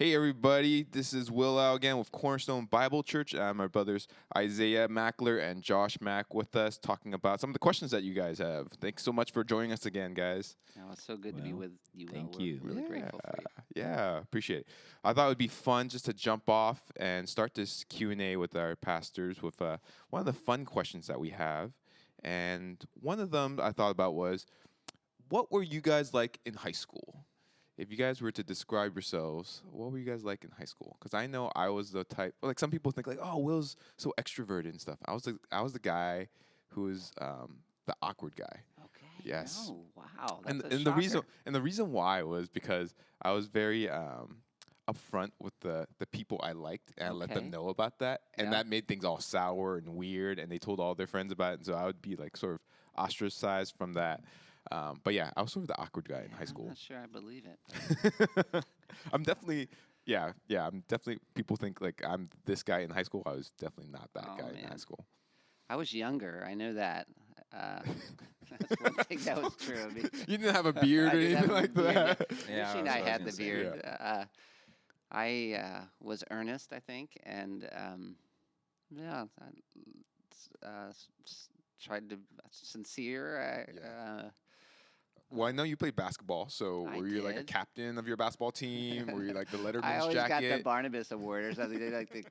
Hey everybody, this is Will out again with Cornerstone Bible Church. My brothers Isaiah Mackler and Josh Mack with us talking about some of the questions that you guys have. Thanks so much for joining us again, guys. Oh, it's so good to be with you. Thank We're you. really grateful for you. Yeah, appreciate it. I thought it would be fun just to jump off and start this Q&A with our pastors with one of the fun questions that we have. And one of them I thought about was, what were you guys like in high school? If you guys were to describe yourselves, what were you guys like in high school? Because I know I was the type, like some people think like, oh, Will's so extroverted and stuff. I was the guy who was the awkward guy. Okay. Yes. Oh, wow. And That's a and the shocker. reason why was because I was very upfront with the people I liked, and I let them Okay. know about that, and Yeah. that made things all sour and weird, and they told all their friends about it, and so I would be like sort of ostracized from that. But yeah, I was sort of the awkward guy in high I'm school. not sure I believe it. I'm definitely, I'm definitely, people think like I'm this guy in high school. I was definitely not that Oh, guy in high man. school. I was younger. I know that. That's one thing that was true. I mean, You didn't have a beard I or didn't anything have a like beard that. yet. Yeah, Wishing that's I what I had was the gonna say. beard. I was earnest, I think, and yeah, tried to sincere. Yeah. Well, I know you played basketball, so I were you like a did. captain of your basketball team? Were you like the I Letterman's always got the jacket? Barnabas Award or something. They like the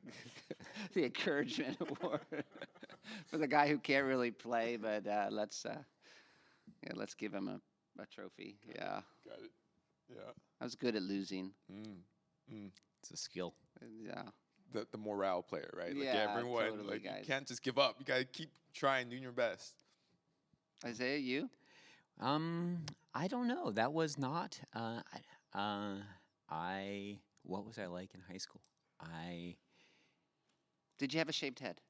the encouragement award for the guy who can't really play, but let's give him a trophy. Yeah, Got it. Yeah. I was good at losing. It's a skill. Yeah, The morale player, right? Like Yeah, everyone, totally, like guys. you can't just give up. You gotta keep trying, doing your best. Isaiah, you? I don't know. That was not. What was I like in high school? Did you have a shaved head?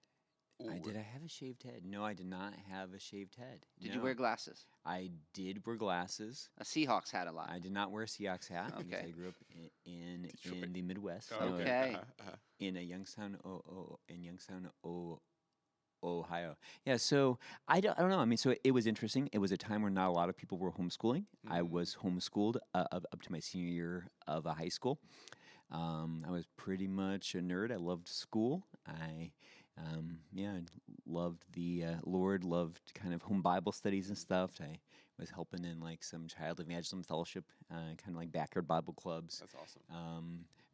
Did I have a shaved head? No, I did not have a shaved head. Did you No. wear glasses? I did wear glasses. A Seahawks hat a lot. I did not wear a Seahawks hat because Okay. I grew up in Detroit. the Midwest. Oh, No, Okay. in Youngstown, Ohio. Yeah, so I don't know. I mean, so it was interesting. It was a time when not a lot of people were homeschooling. I was homeschooled up to my senior year of high school. I was pretty much a nerd. I loved school. I loved the Lord, loved kind of home Bible studies and stuff. I was helping in like some child evangelism fellowship, kind of like backyard Bible clubs. That's awesome.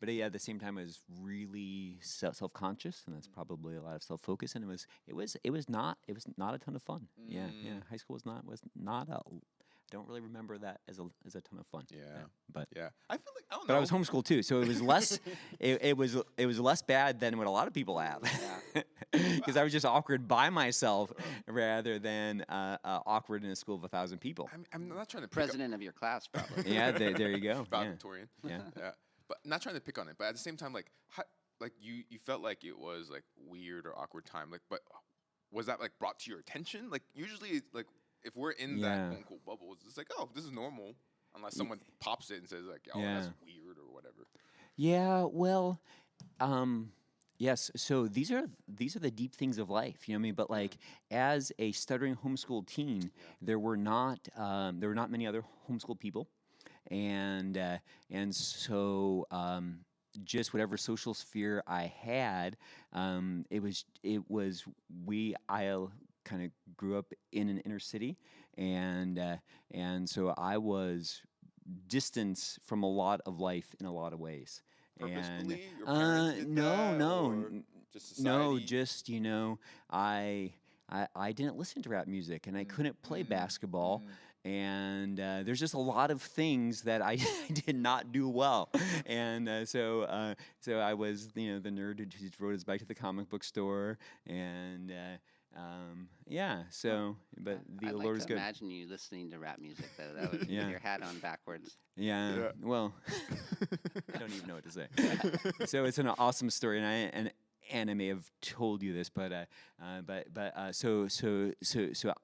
But yeah, at the same time, I was really self-conscious, and that's probably a lot of self-focus. And it was not a ton of fun. Yeah. High school was not. I don't really remember that as a ton of fun. Yeah. But Yeah. I feel like I don't know. but I was homeschooled too, so it was less. it was less bad than what a lot of people have. Because I was just awkward by myself rather than awkward in a school of 1,000 people. I'm not trying to pick President of your class, probably. Yeah, there you go. Yeah. valedictorian. Yeah. Yeah. But not trying to pick on it, but at the same time, like, like you felt like it was like weird or awkward time, like, but was that like brought to your attention? Like, usually, like, if we're in that Yeah. quote unquote bubble, it's just like, oh, this is normal, unless someone pops it and says like, oh, Yeah. that's weird or whatever. Yeah, well, yes. So these are the deep things of life, you know what I mean? But like, as a stuttering homeschool teen, there were not many other homeschool people, and so just whatever social sphere I had, I kind of grew up in an inner city, and so I was distanced from a lot of life in a lot of ways. Purposefully, your parents did that, or just No, society? just I didn't listen to rap music, and I couldn't play basketball, and there's just a lot of things that I did not do well, and so I was the nerd who just rode his bike to the comic book store, and yeah. So, but the I'd Lord like is to good. imagine you listening to rap music, though. That would Yeah. with your hat on backwards. Yeah. Yeah. Well, I don't even know what to say. So it's an awesome story, and I may have told you this, but so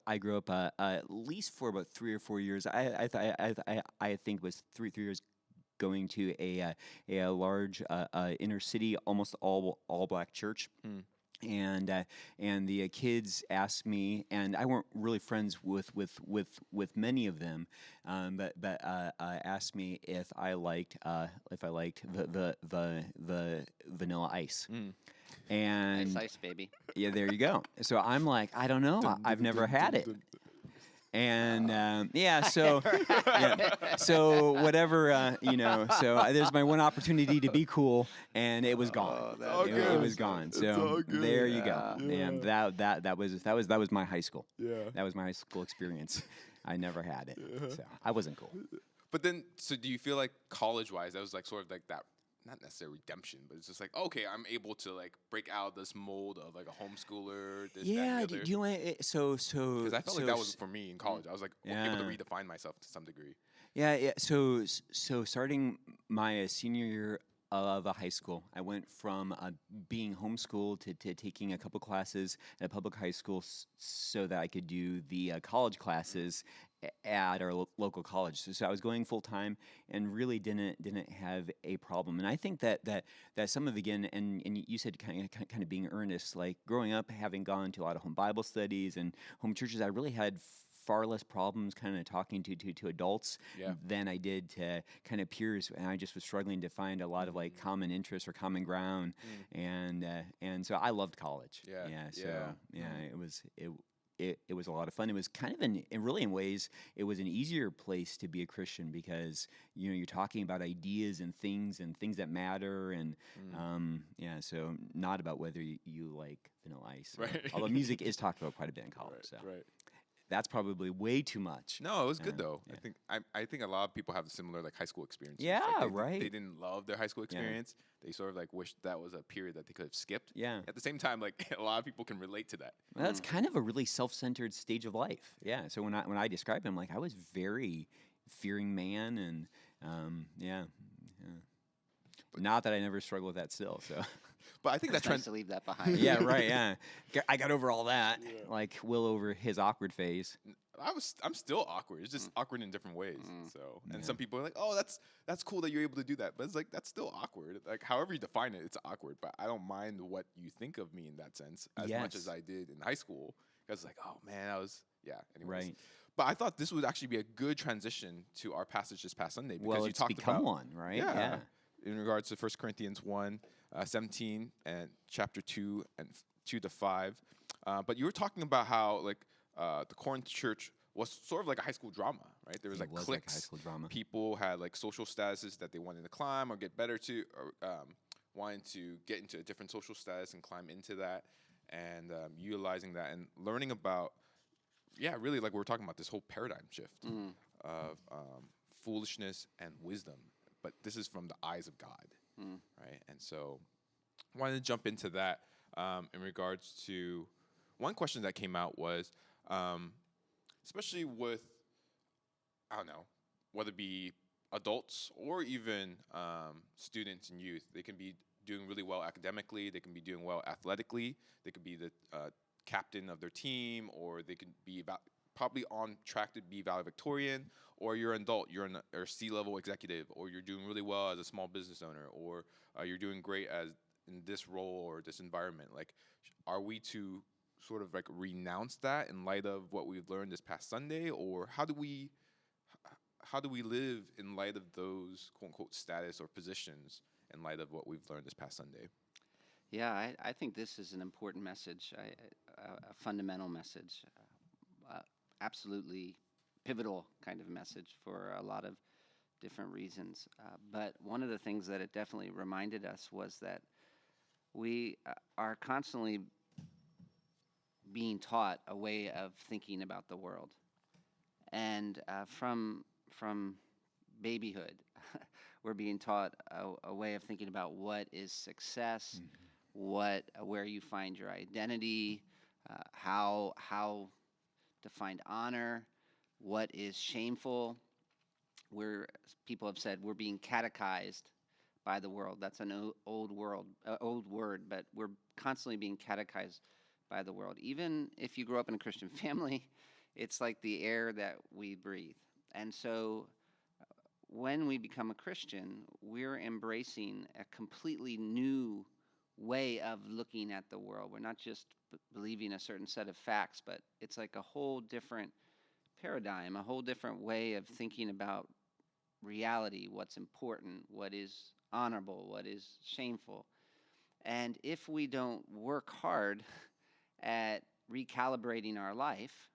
I grew up at least for about 3 or 4 years. I think it was 3 years going to a large inner city, almost all black church. and the kids asked me, and I weren't really friends with many of them, but asked me if I liked the vanilla ice. And Nice ice, baby. yeah, there you go. So I'm like, I don't know, I've never had it. And so whatever, there's my one opportunity to be cool, and it was gone. It was gone. So there you go. And that was my high school. Yeah. That was my high school experience. I never had it, so I wasn't cool. But then, so do you feel like college-wise, that was like sort of like that, not necessarily redemption, but it's just like, okay, I'm able to like break out of this mold of like a homeschooler, this, that, Yeah, and the do other. you want Because I felt like that was for me in college. I was like able to redefine myself to some degree. Yeah. So starting my senior year of high school, I went from being homeschooled to taking a couple classes at a public high school so that I could do the college classes at our local college. So I was going full time and really didn't have a problem. And I think that some of, again, and you said kind of being earnest, like growing up, having gone to a lot of home Bible studies and home churches, I really had far less problems kind of talking to adults than I did to kind of peers, and I just was struggling to find a lot of like common interests or common ground, and so I loved college. It was a lot of fun. It was kind of in ways it was an easier place to be a Christian because you're talking about ideas and things that matter, and so not about whether you like Vanilla Ice, right? Although music is talked about quite a bit in college. Right. That's probably way too much. No, it was good though. Yeah. I think a lot of people have similar like high school experiences. Yeah, like right. They didn't love their high school experience. They sort of like wished that was a period that they could have skipped. Yeah. At the same time, like a lot of people can relate to that. Well, that's kind of a really self-centered stage of life. Yeah. So when I describe him, like I was very fearing man, and not that I never struggled with that still. So. But I think It's nice to leave that behind. Yeah, right. Yeah, I got over all that. Like Will over his awkward phase. I'm still awkward. It's just awkward in different ways. So, and some people are like, "Oh, that's cool that you're able to do that," but it's like that's still awkward. Like however you define it, it's awkward. But I don't mind what you think of me in that sense as much as I did in high school. Because like, oh man, I was Anyways. Right. But I thought this would actually be a good transition to our passage this past Sunday because you it's talked become about one, right? Yeah. In regards to 1 Corinthians 1, 17 and chapter 2 and 2 to 5. But you were talking about how like the Corinth church was sort of like a high school drama, right? There was like cliques. Like high school drama. People had like social statuses that they wanted to climb or get better to, or wanted to get into a different social status and climb into that, and utilizing that and learning about, really like we were talking about this whole paradigm shift of foolishness and wisdom. But this is from the eyes of God, right? And so I wanted to jump into that in regards to one question that came out was, especially with, I don't know, whether it be adults or even students and youth, they can be doing really well academically, they can be doing well athletically, they could be the captain of their team, or they could be probably on track to be valedictorian, or you're an adult, you're a C-level executive, or you're doing really well as a small business owner, or you're doing great as in this role or this environment. Like, are we to sort of like renounce that in light of what we've learned this past Sunday, or how do we live in light of those quote unquote status or positions in light of what we've learned this past Sunday? Yeah, I think this is an important message, a fundamental message, absolutely pivotal kind of message for a lot of different reasons. But one of the things that it definitely reminded us was that we are constantly being taught a way of thinking about the world. And from babyhood, we're being taught a way of thinking about what is success, where you find your identity, how to find honor, what is shameful. People have said we're being catechized by the world. That's an old word, but we're constantly being catechized by the world. Even if you grow up in a Christian family, it's like the air that we breathe. And so when we become a Christian, we're embracing a completely new way of looking at the world. We're not just believing a certain set of facts, but it's like a whole different paradigm, a whole different way of thinking about reality, what's important, what is honorable, what is shameful. And if we don't work hard at recalibrating our life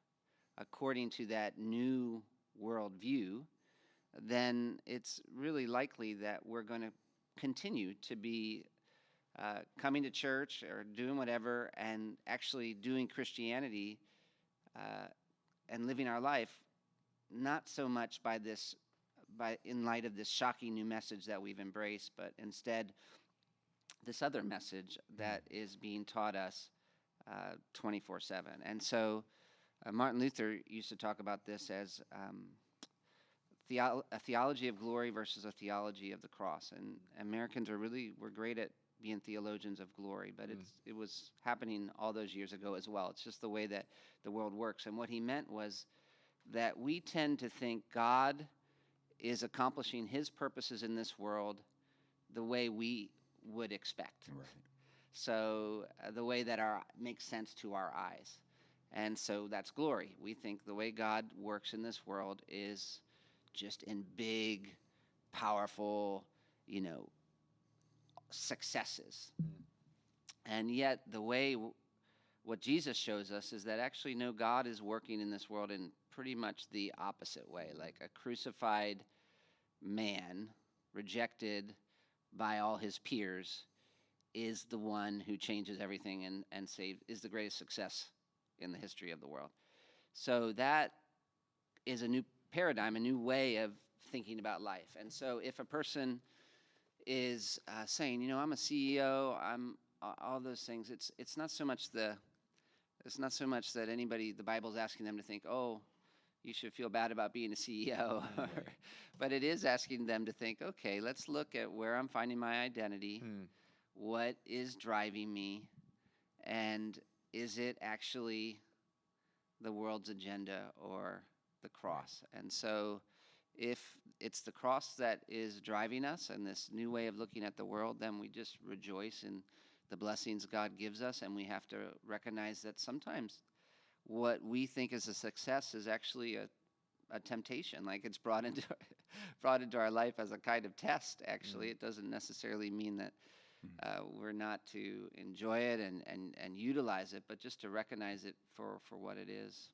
according to that new worldview, then it's really likely that we're going to continue to be coming to church or doing whatever and actually doing Christianity and living our life not so much in light of this shocking new message that we've embraced, but instead this other message that is being taught us 24/7. And so Martin Luther used to talk about this as a theology of glory versus a theology of the cross. And Americans we're great at being theologians of glory, but it was happening all those years ago as well. It's just the way that the world works. And what he meant was that we tend to think God is accomplishing his purposes in this world the way we would expect. Right. So the way that makes sense to our eyes. And so that's glory. We think the way God works in this world is just in big, powerful, successes. And yet the way what Jesus shows us is that actually no, God is working in this world in pretty much the opposite way. Like a crucified man, rejected by all his peers, is the one who changes everything and is the greatest success in the history of the world. So that is a new paradigm, a new way of thinking about life. And so if a person is saying, I'm a CEO, I'm all those things, it's not so much that the Bible's asking them to think, oh, you should feel bad about being a CEO. But it is asking them to think, okay, let's look at where I'm finding my identity, what is driving me, and is it actually the world's agenda or the cross? And so if it's the cross that is driving us and this new way of looking at the world, then we just rejoice in the blessings God gives us, and we have to recognize that sometimes what we think is a success is actually a temptation. Like it's brought into our life as a kind of test, actually. It doesn't necessarily mean that we're not to enjoy it and utilize it, but just to recognize it for what it is.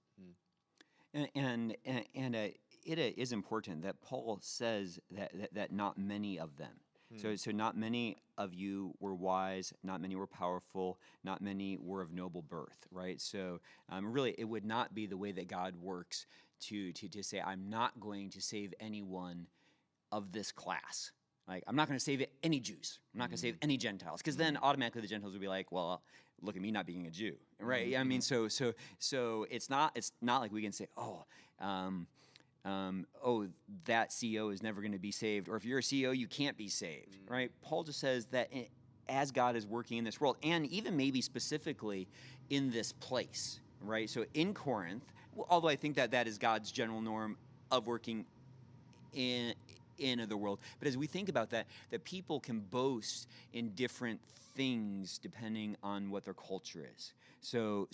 And it is important that Paul says that not many of them. So not many of you were wise, not many were powerful, not many were of noble birth, right? So really, it would not be the way that God works to say, I'm not going to save anyone of this class. Like, I'm not going to save any Jews. I'm not going to save any Gentiles, because then automatically the Gentiles would be like, well, look at me not being a Jew, right? I mean, so it's not like we can say, that CEO is never going to be saved, or if you're a CEO, you can't be saved, right? Paul just says that as God is working in this world, and even maybe specifically in this place, right? So in Corinth, although I think that is God's general norm of working in the world, but as we think about that people can boast in different things depending on what their culture is. So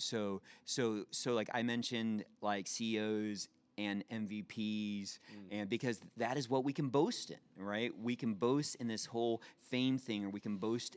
like I mentioned, like CEOs and MVPs, and because that is what we can boast in, right? We can boast in this whole fame thing, or we can boast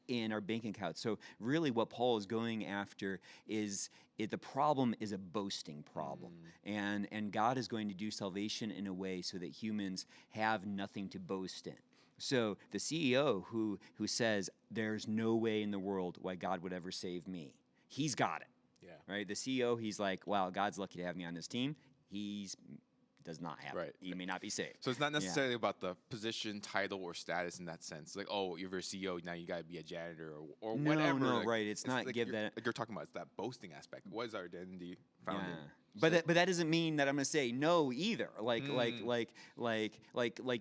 in our bank account. So really what Paul is going after is the problem is a boasting problem. And God is going to do salvation in a way so that humans have nothing to boast in. So the CEO who says there's no way in the world why God would ever save me, he's got it. Yeah. Right? The CEO, he's like, wow, God's lucky to have me on his team. He's does not have it. He may not be saved. So it's not necessarily about the position, title, or status in that sense. Like, oh, you're a CEO, now you got to be a janitor or whatever. No, like, right. It's not like give that. Like you're talking about, it's that boasting aspect. What is our identity found in? But that doesn't mean that I'm going to say no either. Like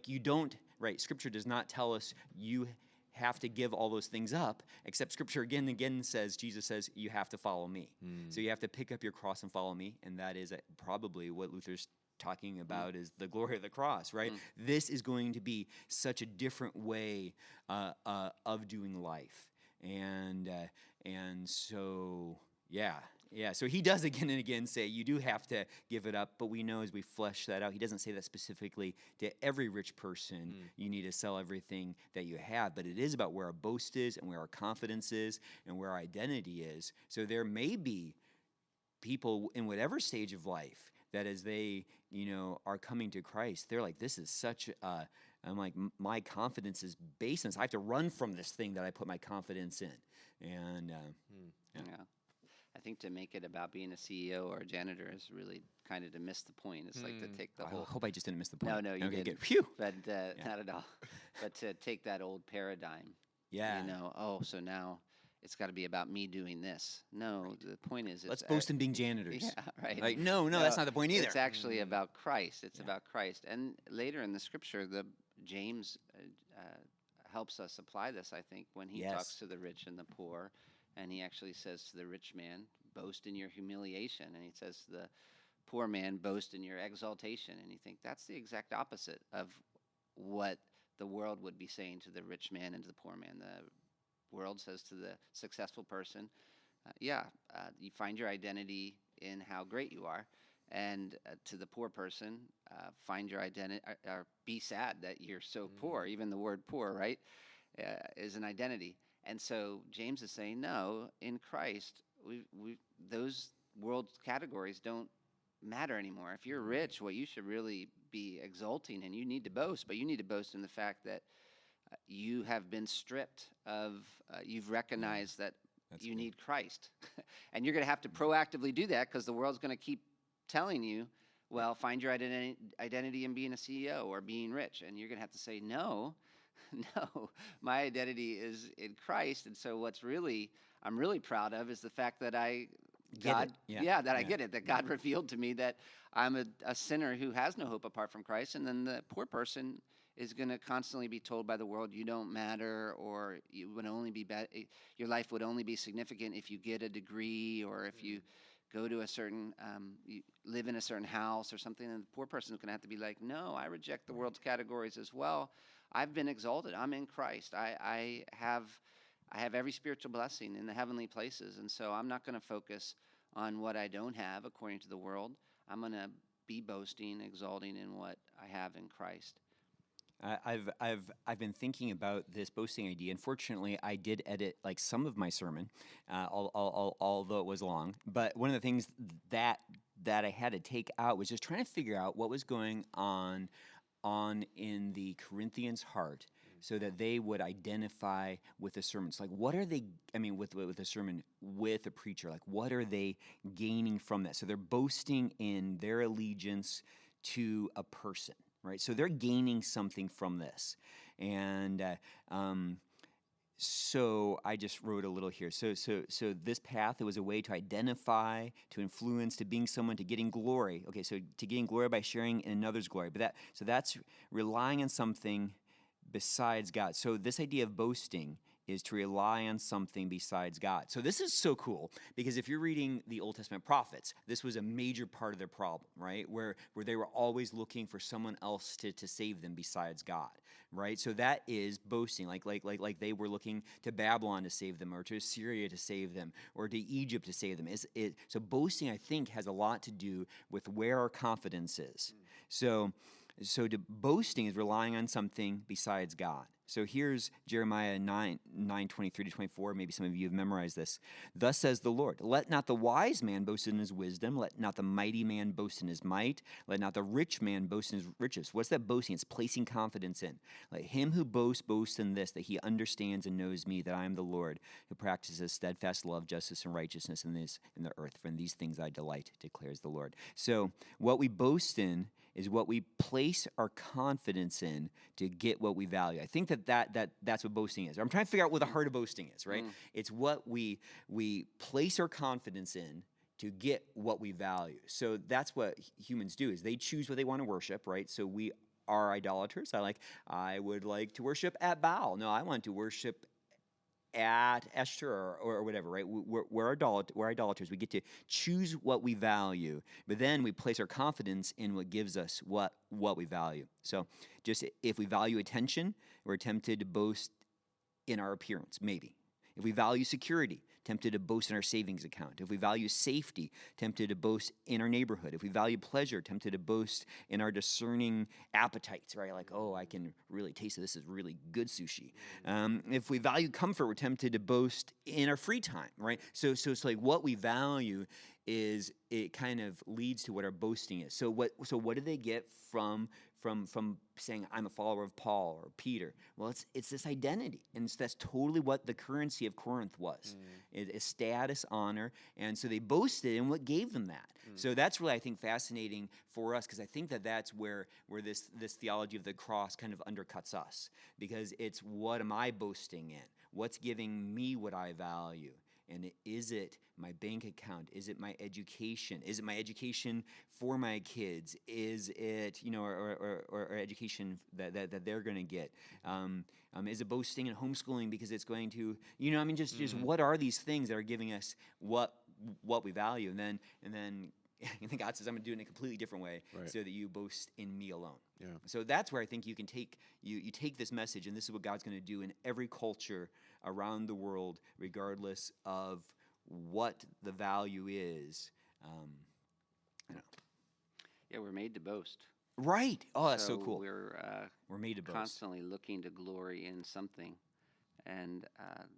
you don't. Right. Scripture does not tell us you have to give all those things up, except Scripture again says, Jesus says, you have to follow me. So you have to pick up your cross and follow me, and that is probably what Luther's talking about is the glory of the cross, right? This is going to be such a different way of doing life. And so, yeah. So he does again and again say, you do have to give it up, but we know as we flesh that out, he doesn't say that specifically to every rich person, you need to sell everything that you have, but it is about where our boast is and where our confidence is and where our identity is. So there may be people in whatever stage of life that as they, are coming to Christ, they're like, this is such I'm like, my confidence is based on this. I have to run from this thing that I put my confidence in. And, Yeah. I think to make it about being a CEO or a janitor is really kind of to miss the point. It's like to take the I whole. hope I just didn't miss the point. No, you okay, didn't. Good. Phew. But not at all. But to take that old paradigm. Yeah. So now it's got to be about me doing this. No, the point is, Let's boast in being janitors. Yeah, right. Like, no, that's not the point either. It's actually about Christ. It's about Christ. And later in the scripture, James helps us apply this, I think, when he talks to the rich and the poor. And he actually says to the rich man, boast in your humiliation. And he says to the poor man, boast in your exaltation. And you think that's the exact opposite of what the world would be saying to the rich man and to the poor man. The world says to the successful person, you find your identity in how great you are. And to the poor person, find your identity, or be sad that you're so poor. Even the word poor, right, is an identity. And so James is saying, no, in Christ, those world categories don't matter anymore. If you're rich, what you should really be exulting, and you need to boast, but you need to boast in the fact that you have been stripped of, you've recognized that you need Christ. And you're going to have to proactively do that because the world's going to keep telling you, well, find your identity in being a CEO or being rich. And you're going to have to say, no, my identity is in Christ. And so I'm really proud of is the fact that I get it, that God revealed to me that I'm a sinner who has no hope apart from Christ. And then the poor person is going to constantly be told by the world, you don't matter, or you would only be your life would only be significant if you get a degree, or if you go to a certain, you live in a certain house or something. And the poor person is going to have to be like, no, I reject the world's categories as well. I've been exalted. I'm in Christ. I have every spiritual blessing in the heavenly places. And so I'm not going to focus on what I don't have according to the world. I'm going to be boasting, exalting in what I have in Christ. I've been thinking about this boasting idea. Unfortunately, I did edit like some of my sermon, although it was long. But one of the things that I had to take out was just trying to figure out what was going on in the Corinthians' heart, so that they would identify with the sermons. Like, what are they? I mean, with a sermon, with a preacher. Like, what are they gaining from that? So they're boasting in their allegiance to a person. Right, so they're gaining something from this, and so I just wrote a little here. So this path, it was a way to identify, to influence, to being someone, to getting glory. Okay, so to getting glory by sharing in another's glory, but that's relying on something besides God. So this idea of boasting is to rely on something besides God. So this is so cool, because if you're reading the Old Testament prophets, this was a major part of their problem, right? Where they were always looking for someone else to save them besides God, right? So that is boasting, like they were looking to Babylon to save them, or to Assyria to save them, or to Egypt to save them. So boasting, I think, has a lot to do with where our confidence is. So boasting is relying on something besides God. So here's Jeremiah 9:23-24. Maybe some of you have memorized this. Thus says the Lord, let not the wise man boast in his wisdom. Let not the mighty man boast in his might. Let not the rich man boast in his riches. What's that boasting? It's placing confidence in. Let him who boasts in this, that he understands and knows me, that I am the Lord, who practices steadfast love, justice, and righteousness in the earth. For in these things I delight, declares the Lord. So what we boast in is what we place our confidence in to get what we value. I think that's what boasting is. I'm trying to figure out what the heart of boasting is, right? It's what we place our confidence in to get what we value. So that's what humans do, is they choose what they want to worship, right? So we are idolaters. I would like to worship at Baal. No, I want to worship at Esther or whatever, right? We're idolaters. We get to choose what we value, but then we place our confidence in what gives us what we value. So just if we value attention, we're tempted to boast in our appearance, maybe. If we value security, tempted to boast in our savings account. If we value safety, tempted to boast in our neighborhood. If we value pleasure, tempted to boast in our discerning appetites, right? Like, oh, I can really taste this is really good sushi. If we value comfort, we're tempted to boast in our free time, right? So it's like what we value is it kind of leads to what our boasting is. So what do they get from saying I'm a follower of Paul or Peter? Well, it's this identity, and that's totally what the currency of Corinth was. It is status, honor, and so they boasted in what gave them that. So that's really, I think, fascinating for us, because I think that's where this theology of the cross kind of undercuts us, because it's what am I boasting in? What's giving me what I value? And is it my bank account? Is it my education? Is it my education for my kids? Is it, or education that they're going to get? Is it boasting in homeschooling because it's going to, just what are these things that are giving us what we value? And then I think God says, I'm going to do it in a completely different way, so that you boast in me alone. Yeah. So that's where I think you can take you take this message, and this is what God's going to do in every culture around the world, regardless of what the value is. Yeah, we're made to boast. Right. Oh, that's so cool. We're made to boast. Constantly looking to glory in something, and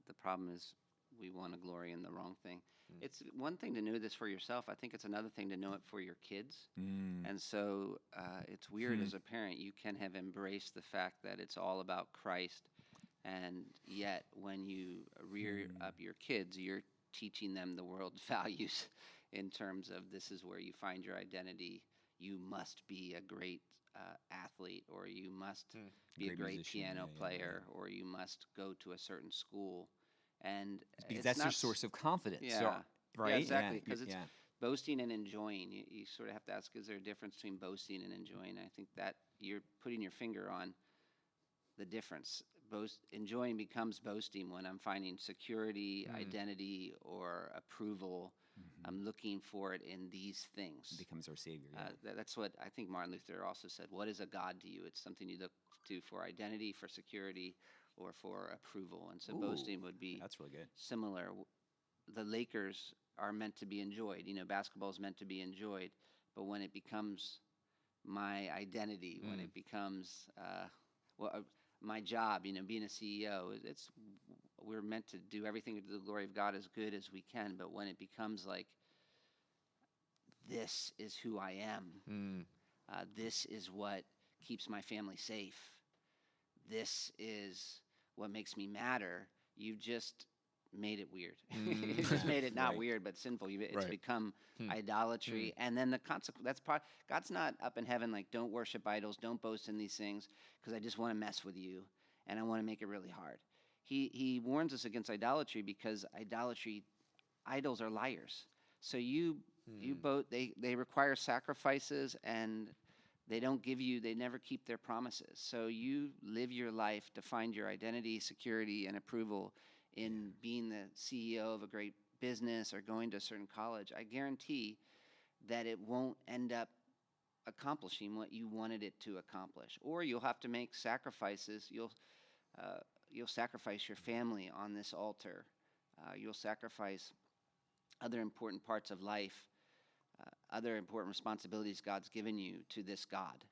the problem is we want to glory in the wrong thing. It's one thing to know this for yourself. I think it's another thing to know it for your kids. And so it's weird as a parent. You can have embraced the fact that it's all about Christ, and yet when you rear up your kids, you're teaching them the world's values in terms of this is where you find your identity. You must be a great athlete, or you must be a great musician, piano player, or you must go to a certain school. And because that's your source of confidence. Yeah, right? Yeah, exactly. Because it's boasting and enjoying. You sort of have to ask, is there a difference between boasting and enjoying? I think that you're putting your finger on the difference. Enjoying becomes boasting when I'm finding security, identity, or approval. I'm looking for it in these things. It becomes our savior. That's what I think Martin Luther also said. What is a God to you? It's something you look to for identity, for security, or for approval. And so boasting would be that's really good. Similar. The Lakers are meant to be enjoyed. Basketball is meant to be enjoyed. But when it becomes my identity, when it becomes my job, being a CEO, we're meant to do everything to the glory of God as good as we can. But when it becomes like, this is who I am, this is what keeps my family safe, this is what makes me matter, you've just made it weird. You just made it not weird, but sinful. It's become idolatry. And then the consequence, God's not up in heaven like, don't worship idols, don't boast in these things, because I just want to mess with you, and I want to make it really hard. He warns us against idolatry, because idols are liars. So they require sacrifices, and they never keep their promises. So you live your life to find your identity, security, and approval in being the CEO of a great business or going to a certain college. I guarantee that it won't end up accomplishing what you wanted it to accomplish. Or you'll have to make sacrifices. You'll sacrifice your family on this altar. You'll sacrifice other important parts of life, other important responsibilities God's given you to this God,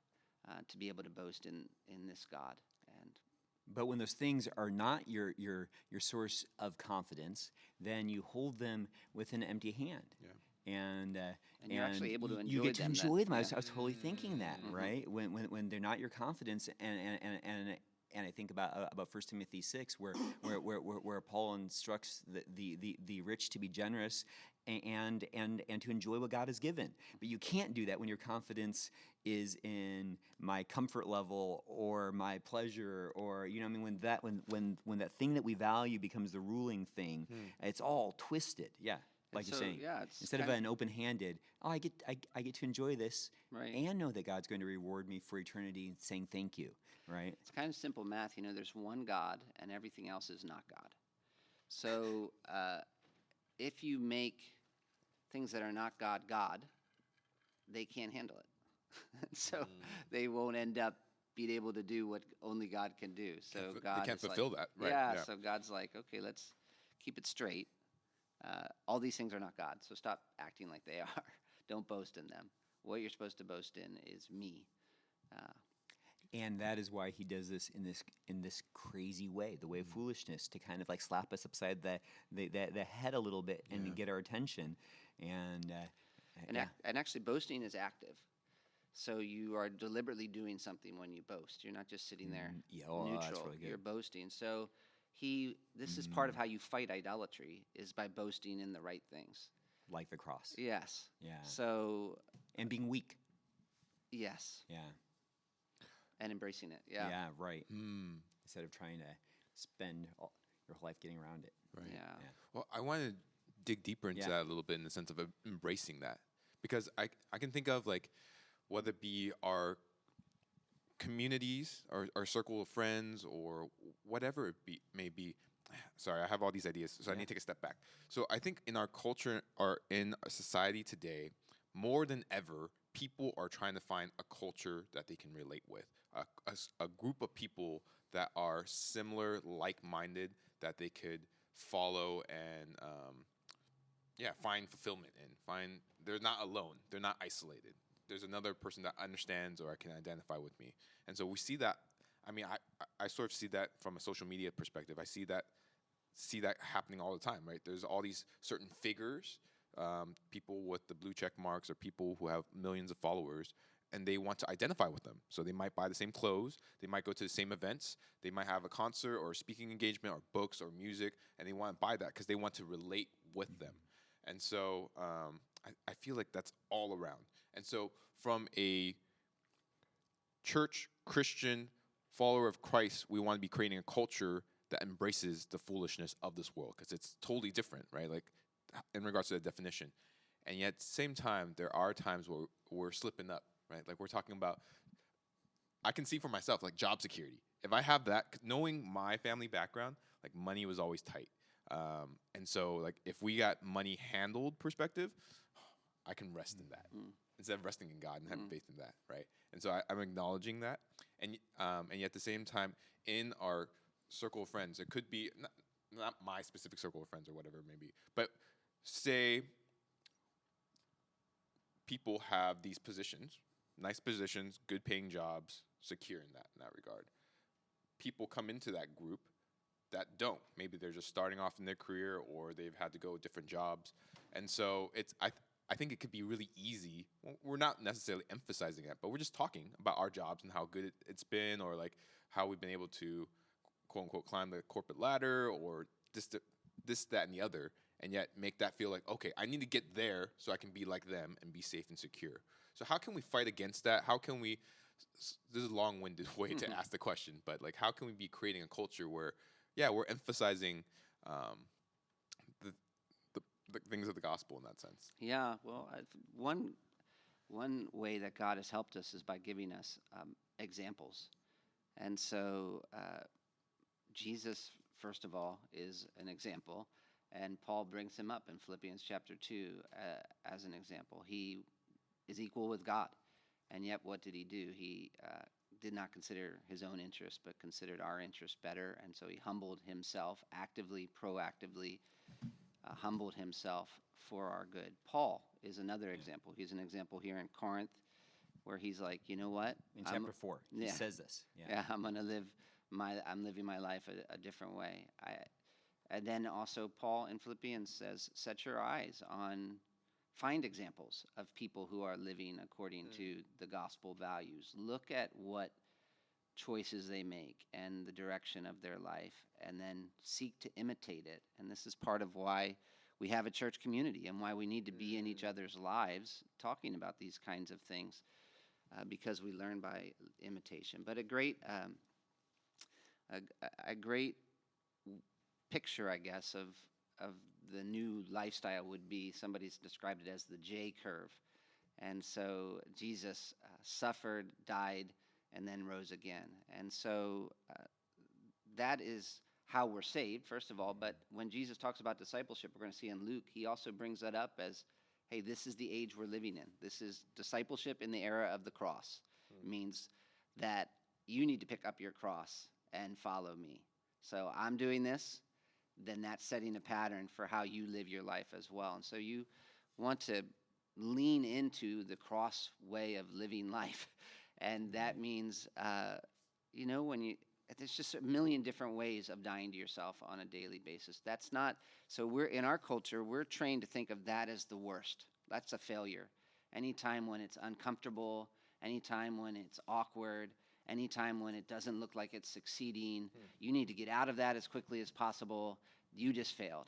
to be able to boast in this God. But when those things are not your source of confidence, then you hold them with an empty hand. Yeah. And you're actually able to enjoy them. You get to enjoy them. Yeah. I was totally thinking that, right? When they're not your confidence, and I think about 1 Timothy 6, where Paul instructs the rich to be generous and to enjoy what God has given. But you can't do that when your confidence is in my comfort level or my pleasure, or when that thing that we value becomes the ruling thing, it's all twisted. Yeah. Like you're saying, instead of an open-handed, I get to enjoy this, and know that God's going to reward me for eternity, saying thank you, right? It's kind of simple math. There's one God, and everything else is not God. So if you make things that are not God, God, they can't handle it. So they won't end up being able to do what only God can do. So God they can't is fulfill like, that, right? yeah, so God's like, okay, let's keep it straight. All these things are not God, so stop acting like they are. Don't boast in them. What you're supposed to boast in is me. And that is why he does this in this crazy way, the way of foolishness, to kind of like slap us upside the head a little bit and to get our attention. And And actually, boasting is active. So you are deliberately doing something when you boast. You're not just sitting there yeah, oh, that's neutral. really good. You're boasting. So this is part of how you fight idolatry, is by boasting in the right things. like the cross. Yes. Yeah. So And being weak. yes, Yeah. and embracing it. Yeah. Yeah, right. Instead of trying to spend your whole life getting around it. Right. Yeah. Well, I want to dig deeper into Yeah. that a little bit in the sense of embracing that, because I can think of, like, whether it be our communities, our circle of friends, or whatever it may be. Sorry, I have all these ideas, so I need to take a step back. So I think in our culture, or in our society today, more than ever, people are trying to find a culture that they can relate with, a group of people that are similar, like-minded, that they could follow and find fulfillment in. They're not alone. They're not isolated. There's another person that understands or can identify with me. And so we see that. I mean, I sort of see that from a social media perspective. I see that happening all the time, right? There's all these certain figures, people with the blue check marks, or people who have millions of followers, and they want to identify with them. So they might buy the same clothes, they might go to the same events, they might have a concert or a speaking engagement or books or music, and they want to buy that because they want to relate with them. And so I feel like that's all around. And so from a church Christian follower of Christ, we want to be creating a culture that embraces the foolishness of this world, because it's totally different, right? Like, in regards to the definition. And yet at the same time, there are times where we're slipping up, right? Like, we're talking about, I can see for myself, like, job security. If I have that, knowing my family background, like, money was always tight. And so, like, if we got money handled perspective, I can rest in that instead of resting in God and having faith in that, right? And so I'm acknowledging that, and yet at the same time, in our circle of friends, it could be not my specific circle of friends or whatever it may be, but say people have these positions, nice positions, good paying jobs, secure in that regard. People come into that group that don't. Maybe they're just starting off in their career, or they've had to go different jobs. And so I think it could be really easy. We're not necessarily emphasizing it, but we're just talking about our jobs and how good it's been, or like how we've been able to, quote unquote, climb the corporate ladder, or this, that, and the other, and yet make that feel like, okay, I need to get there so I can be like them and be safe and secure. So how can we fight against that? How can we, this is a long-winded way to ask the question, but like, how can we be creating a culture where, yeah, we're emphasizing the things of the gospel in that sense? Yeah. Well, one way that God has helped us is by giving us examples. And so Jesus, first of all, is an example. And Paul brings him up in Philippians chapter 2 as an example. He is equal with God. And yet what did he do? He did not consider his own interest, but considered our interest better. And so he humbled himself, actively, proactively humbled himself for our good. Paul is another example. He's an example here in Corinth, where he's like, you know what? In chapter 4, he says this. Yeah, I'm living my life a different way. And then also Paul in Philippians says, set your eyes on, find examples of people who are living according to the gospel values. Look at what choices they make and the direction of their life, and then seek to imitate it. And this is part of why we have a church community and why we need to be in each other's lives talking about these kinds of things, because we learn by imitation. But a great picture, I guess, of the new lifestyle would be, somebody's described it as the J curve. And so Jesus suffered, died, and then rose again. And so that is how we're saved, first of all. But when Jesus talks about discipleship, we're going to see in Luke, he also brings that up as, hey, this is the age we're living in. This is discipleship in the era of the cross. It means that you need to pick up your cross and follow me. So I'm doing this, then that's setting a pattern for how you live your life as well. And so you want to lean into the cross way of living life. And that means, there's just a million different ways of dying to yourself on a daily basis. That's not, so we're, in our culture, we're trained to think of that as the worst. That's a failure. Anytime when it's uncomfortable, anytime when it's awkward, anytime when it doesn't look like it's succeeding, you need to get out of that as quickly as possible. You just failed.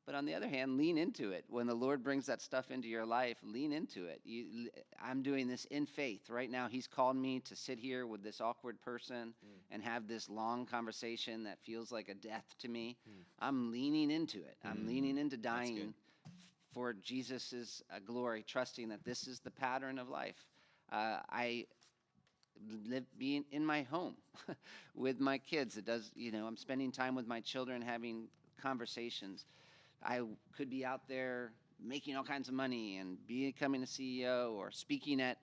But on the other hand, lean into it. When the Lord brings that stuff into your life, lean into it. I'm doing this in faith. Right now, he's called me to sit here with this awkward person and have this long conversation that feels like a death to me. I'm leaning into it. I'm leaning into dying for Jesus' glory, trusting that this is the pattern of life. I being in my home with my kids. I'm spending time with my children, having conversations. I could be out there making all kinds of money and becoming a CEO or speaking at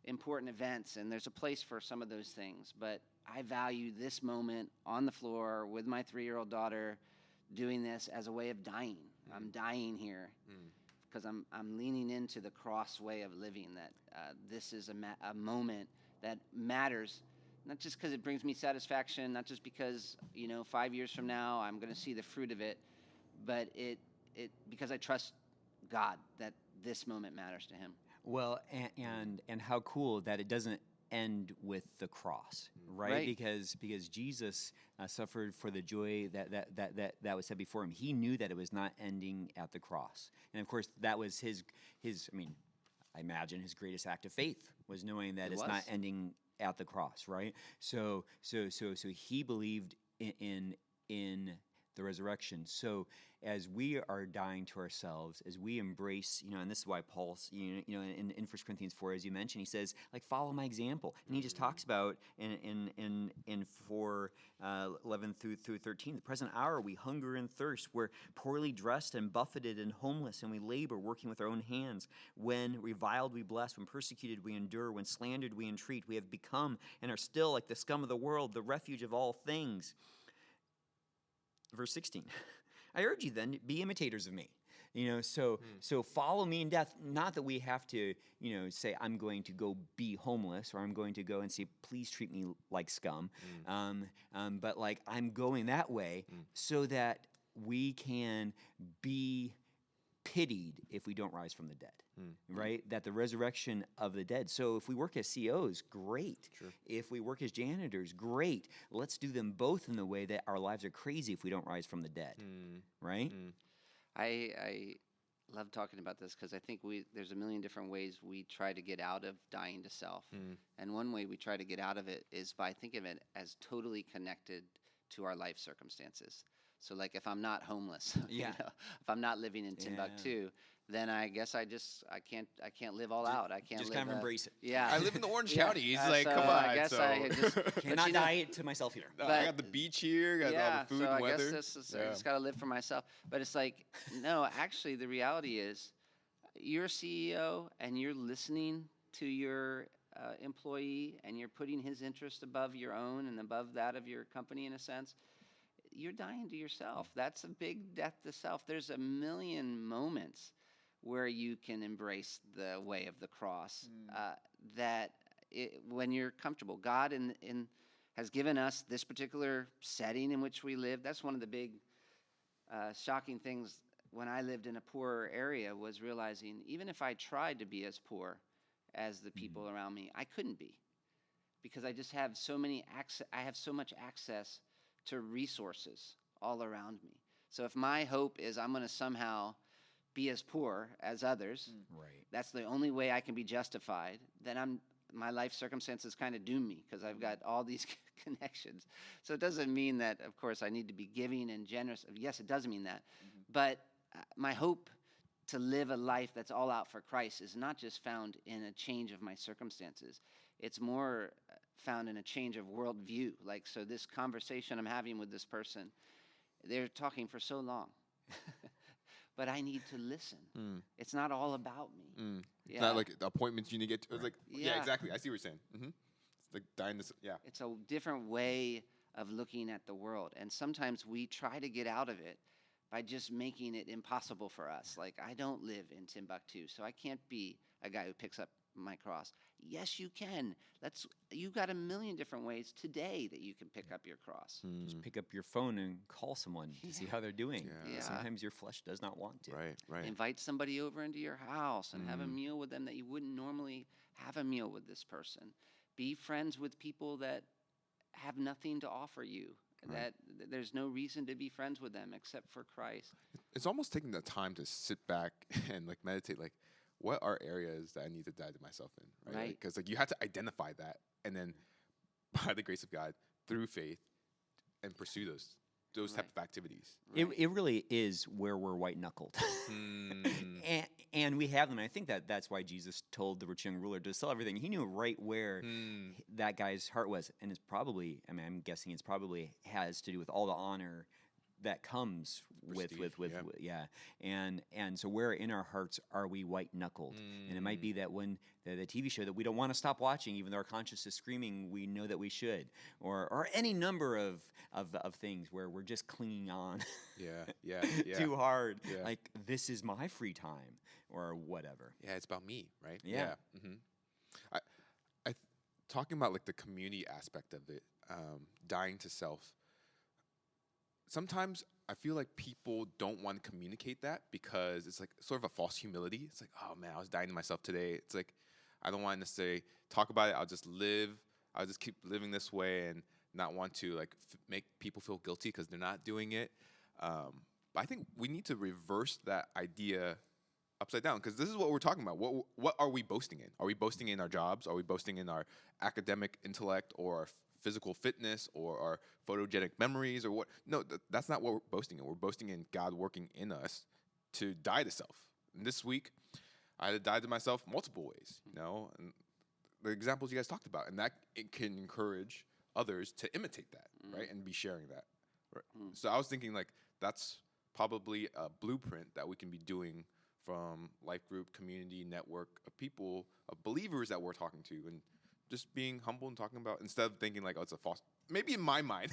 important events, and there's a place for some of those things. But I value this moment on the floor with my 3-year-old daughter doing this as a way of dying. I'm dying here because I'm leaning into the cross way of living, that this is a moment that matters, not just because it brings me satisfaction, not just because, 5 years from now I'm going to see the fruit of it, but it because I trust God that this moment matters to him. Well, and how cool that it doesn't end with the cross, right? Because Jesus suffered for the joy that was set before him. He knew that it was not ending at the cross, and of course that was his. I imagine his greatest act of faith was knowing that it's not ending at the cross, right? So he believed in the resurrection. So as we are dying to ourselves, as we embrace, and this is why Paul, in 1 Corinthians 4, as you mentioned, he says, follow my example. And he just talks about in 4, 11 through 13, the present hour we hunger and thirst. We're poorly dressed and buffeted and homeless, and we labor, working with our own hands. When reviled, we bless. When persecuted, we endure. When slandered, we entreat. We have become and are still like the scum of the world, the refuge of all things. Verse 16, I urge you then, be imitators of me. So follow me in death. Not that we have to, say, I'm going to go be homeless, or I'm going to go and say, please treat me like scum. But I'm going that way so that we can be pitied if we don't rise from the dead, right? That the resurrection of the dead. So if we work as CEOs, great. Sure. If we work as janitors, great. Let's do them both in the way that our lives are crazy if we don't rise from the dead, right? I love talking about this because I think there's a million different ways we try to get out of dying to self. And one way we try to get out of it is by thinking of it as totally connected to our life circumstances. So if I'm not homeless, if I'm not living in Timbuktu, then I guess I can't live all out. I can't just live kind of embrace it. Yeah, I live in the Orange County. He's so come on. I guess I just cannot die to myself either. I got the beach here. Got all the food so and I weather. guess I just got to live for myself. But it's no, actually, the reality is, you're a CEO and you're listening to your employee, and you're putting his interest above your own and above that of your company in a sense. You're dying to yourself. That's a big death to self. There's a million moments where you can embrace the way of the cross, when you're comfortable. God has given us this particular setting in which we live. That's one of the big shocking things when I lived in a poorer area, was realizing even if I tried to be as poor as the people around me, I couldn't be, because I just have I have so much access to resources all around me. So if my hope is I'm going to somehow be as poor as others, that's the only way I can be justified, then my life circumstances kind of doom me, because I've got all these connections. So it doesn't mean that, of course, I need to be giving and generous. Yes, it does mean that. But my hope to live a life that's all out for Christ is not just found in a change of my circumstances. It's more found in a change of worldview. So this conversation I'm having with this person, they're talking for so long. But I need to listen. Mm. It's not all about me. Mm. It's Yeah. not like the appointments you need to get to. It's like, yeah, Yeah. exactly. I see what you're saying. It's like dying this. Yeah. It's a different way of looking at the world. And sometimes we try to get out of it by just making it impossible for us. Like, I don't live in Timbuktu, so I can't be a guy who picks up my cross. Yes, you can. You got a million different ways today that you can pick up your cross. Just pick up your phone and call someone to see how they're doing. Yeah. Yeah. Sometimes your flesh does not want to. Right. Invite somebody over into your house and have a meal with them that you wouldn't normally have a meal with this person. Be friends with people that have nothing to offer you. Right. That there's no reason to be friends with them except for Christ. It's almost taking the time to sit back and like meditate. Like, what are areas that I need to die to myself in? Right. Because like you have to identify that, and then by the grace of God, through faith, and pursue those type of activities. It really is where we're white knuckled. And we have them. And I think that's why Jesus told the rich young ruler to sell everything. He knew right where that guy's heart was. And it's probably, I mean, I'm guessing it's probably has to do with all the honor that comes with and so where in our hearts are we white knuckled? And it might be that when the TV show that we don't want to stop watching, even though our conscience is screaming, we know that we should, or any number of things where we're just clinging on Yeah. too hard. Yeah. Like, this is my free time or whatever. Yeah, it's about me, right? Yeah. I talking about like the community aspect of it, dying to self. Sometimes I feel like people don't want to communicate that because it's like sort of a false humility. It's like, oh man, I was dying to myself today. It's like, I don't want to necessarily talk about it. I'll just keep living this way and not want to like make people feel guilty because they're not doing it. But I think we need to reverse that idea upside down, because this is what we're talking about. What are we boasting in? Are we boasting in our jobs? Are we boasting in our academic intellect or our physical fitness or our photogenic memories or what? No, that's not what we're boasting in. We're boasting in God working in us to die to self. And this week, I had to die to myself multiple ways, and the examples you guys talked about, and that it can encourage others to imitate that, right, and be sharing that. Right? So I was thinking like that's probably a blueprint that we can be doing from life group, community, network of people, of believers that we're talking to, and just being humble and talking about, instead of thinking like, oh, it's a false. Maybe in my mind,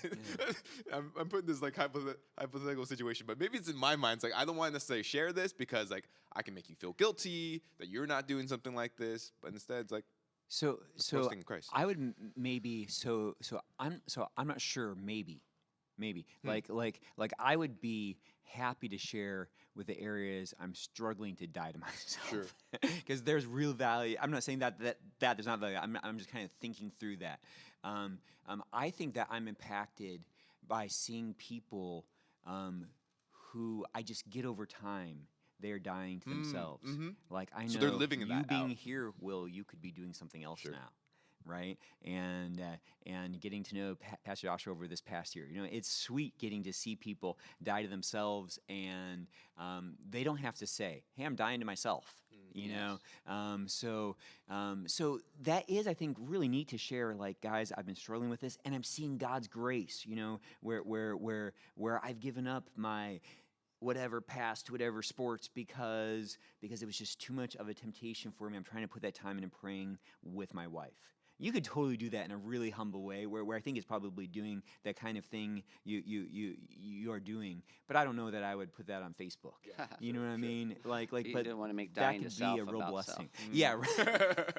I'm putting this like hypothetical situation, but maybe it's in my mind. It's like I don't want to necessarily share this because like I can make you feel guilty that you're not doing something like this, but instead it's like So boasting in Christ. I would maybe I'm not sure. Maybe like I would be happy to share with the areas I'm struggling to die to myself. Sure. Because there's real value. I'm not saying that there's not value. I'm just kind of thinking through that. I think that I'm impacted by seeing people who I just get over time. They're dying to themselves. Like, I know So they're living in you that being out. here, Will, you could be doing something else Sure. now. Right, and getting to know Pastor Joshua over this past year, it's sweet getting to see people die to themselves, and they don't have to say, "Hey, I'm dying to myself." So that is, I think, really neat to share. Like, guys, I've been struggling with this, and I'm seeing God's grace. Where I've given up my whatever sports because it was just too much of a temptation for me. I'm trying to put that time into praying with my wife. You could totally do that in a really humble way, where I think it's probably doing that kind of thing you are doing. But I don't know that I would put that on Facebook. Yeah, you know what I mean? Like, you but don't want to make that dying could to be self a real about blessing. self. Yeah. Right.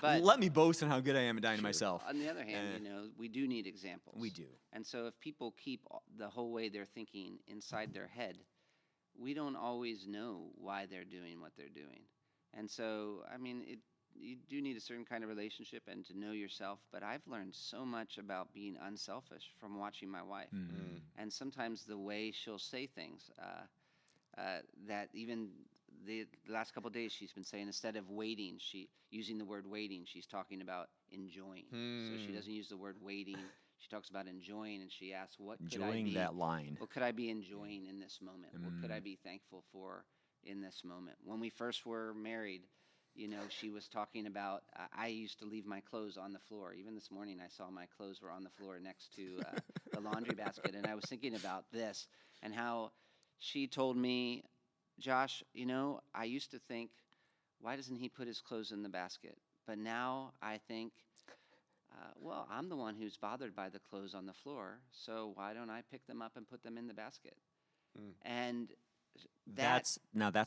But let me boast on how good I am at dying to myself. On the other hand, we do need examples. We do. And so if people keep the whole way they're thinking inside their head, we don't always know why they're doing what they're doing. And so, I mean, you do need a certain kind of relationship and to know yourself, but I've learned so much about being unselfish from watching my wife. And sometimes the way she'll say things, that even the last couple of days she's been saying, instead of waiting, using the word waiting, she's talking about enjoying. So she doesn't use the word waiting. She talks about enjoying, and she asks, what could I be? Enjoying that line. What could I be enjoying in this moment? What could I be thankful for in this moment? When we first were married, she was talking about, I used to leave my clothes on the floor. Even this morning, I saw my clothes were on the floor next to the laundry basket. And I was thinking about this and how she told me, Josh, I used to think, why doesn't he put his clothes in the basket? But now I think, well, I'm the one who's bothered by the clothes on the floor, so why don't I pick them up and put them in the basket? And That's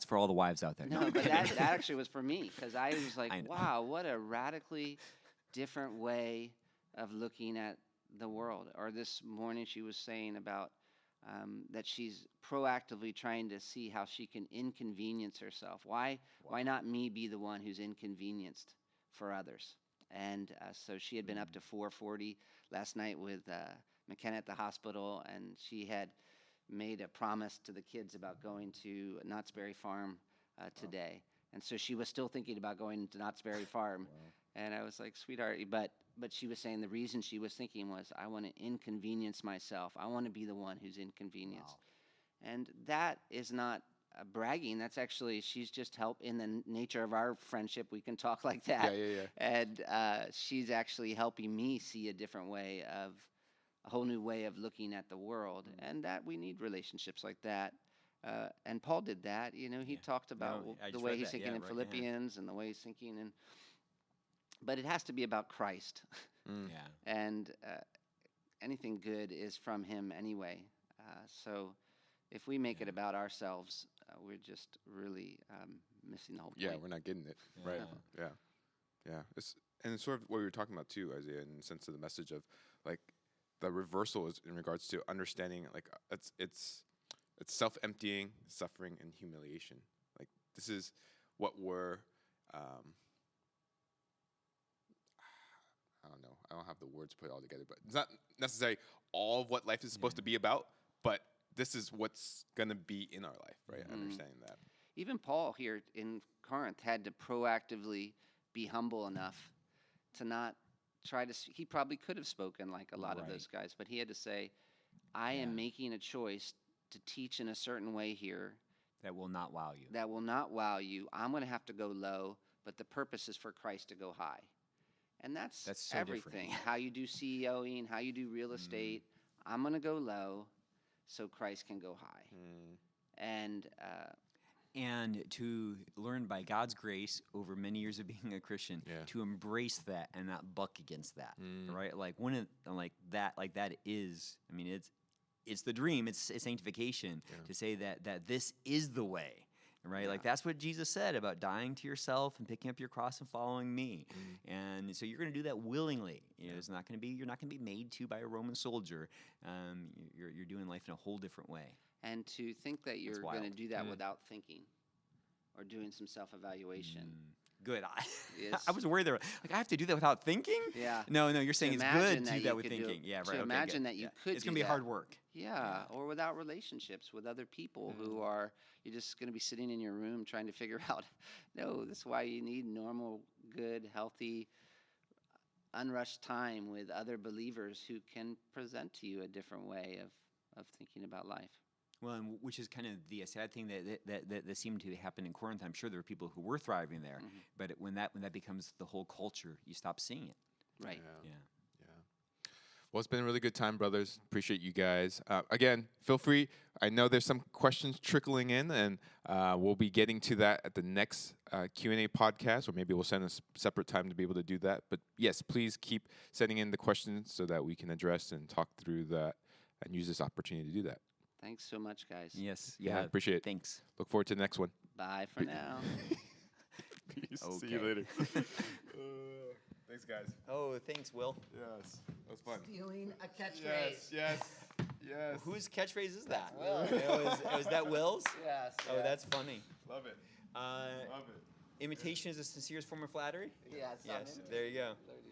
for all the wives out there. no, but that actually was for me, because I was like, I know. wow, what a radically different way of looking at the world. Or this morning she was saying about that she's proactively trying to see how she can inconvenience herself. Why not me be the one who's inconvenienced for others? And so she had been up to 4:40 last night with McKenna at the hospital, and she had made a promise to the kids about going to Knott's Berry Farm today. And so she was still thinking about going to Knott's Berry Farm. And I was like, sweetheart, but she was saying the reason she was thinking was, I want to inconvenience myself. I want to be the one who's inconvenienced. And that is not bragging. That's actually, she's just in the nature of our friendship. We can talk like that. Yeah. And she's actually helping me see a whole new way of looking at the world. And that we need relationships like that. And Paul did that. He talked about I the just way read he's that. thinking in Right, Philippians and the way he's thinking but it has to be about Christ. Yeah. And anything good is from him anyway. So if we make it about ourselves, we're just really missing the whole point. Yeah, we're not getting it. Right. Yeah. And it's sort of what we were talking about too, Isaiah, in the sense of the message of like the reversal is in regards to understanding like it's self-emptying, suffering, and humiliation. Like this is what we're I don't know. I don't have the words to put it all together, but it's not necessarily all of what life is supposed to be about, but this is what's going to be in our life, right? Understanding that. Even Paul here in Corinth had to proactively be humble enough to not try to, he probably could have spoken like a lot of those guys, but he had to say, I am making a choice to teach in a certain way here. That will not wow you. That will not wow you. I'm going to have to go low, but the purpose is for Christ to go high. And that's so everything. different. How you do CEOing, how you do real estate. I'm going to go low so Christ can go high. And to learn by God's grace over many years of being a Christian to embrace that and not buck against that, right? Like that is, I mean, it's the dream. It's sanctification to say that this is the way. Right, like that's what Jesus said about dying to yourself and picking up your cross and following me. And so you're going to do that willingly. It's not going to be. You're not going to be made to by a Roman soldier. You're doing life in a whole different way. And to think that you're going to do that without thinking or doing some self-evaluation. Good. I was worried there. Like I have to do that without thinking. Yeah. No. You're saying it's good to do that with thinking. Yeah. Right. To okay, imagine good. that you could. It's going to be hard work. Yeah. Or without relationships with other people who are. You're just going to be sitting in your room trying to figure out. No, this is why you need normal, good, healthy, unrushed time with other believers who can present to you a different way of thinking about life. Well, and which is kind of the sad thing that seemed to happen in Corinth. I'm sure there were people who were thriving there, but when that becomes the whole culture, you stop seeing it. Right. Yeah. Well, it's been a really good time, brothers. Appreciate you guys. Again, feel free. I know there's some questions trickling in, and we'll be getting to that at the next Q&A podcast, or maybe we'll send a separate time to be able to do that. But yes, please keep sending in the questions so that we can address and talk through that and use this opportunity to do that. Thanks so much, guys. Yes. Yeah, appreciate it. Thanks. Look forward to the next one. Bye for now. Peace. Okay. See you later. Thanks, guys. Oh, thanks, Will. Yes, that was fun. Stealing a catchphrase. Yes. Whose catchphrase is that? Was that Will's? Yes. Oh, that's funny. Love it. Imitation is the sincerest form of flattery? Yes. Yes. There you go. There you